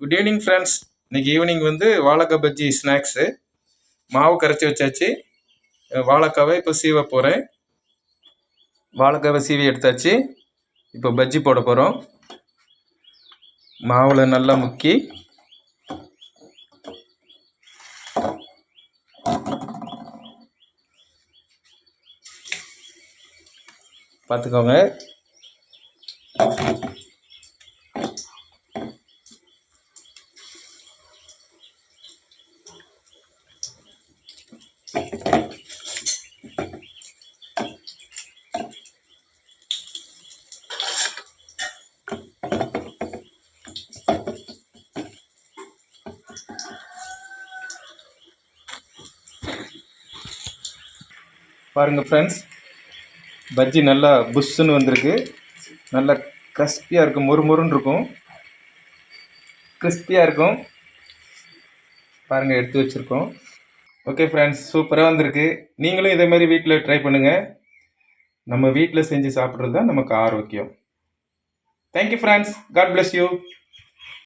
Good evening friends. இன்னைக்கு evening வந்து வாழைக்காய் பஜ்ஜி ஸ்நாக்ஸு. மாவு கரைச்சி வச்சாச்சு. வாழைக்காவை இப்போ சீவ போகிறேன். வாழைக்காவை சீவி எடுத்தாச்சு. இப்போ பஜ்ஜி போட போகிறோம். மாவில் நல்லா முக்கி பார்த்துக்கோங்க. பாருங்கள் ஃப்ரெண்ட்ஸ், பஜ்ஜி நல்லா புஷ்ஷுன்னு வந்திருக்கு. நல்லா கிறிஸ்பியாக இருக்கும், மொறுமொறுன்னு இருக்கும், கிறிஸ்பியாக இருக்கும். பாருங்கள், எடுத்து வச்சுருக்கோம். ஓகே ஃப்ரெண்ட்ஸ், சூப்பராக வந்திருக்கு. நீங்களும் இதே மாதிரி வீட்டில் ட்ரை பண்ணுங்கள். நம்ம வீட்டில் செஞ்சு சாப்பிட்றது தான் நமக்கு ஆரோக்கியம். Thank you friends. God bless you.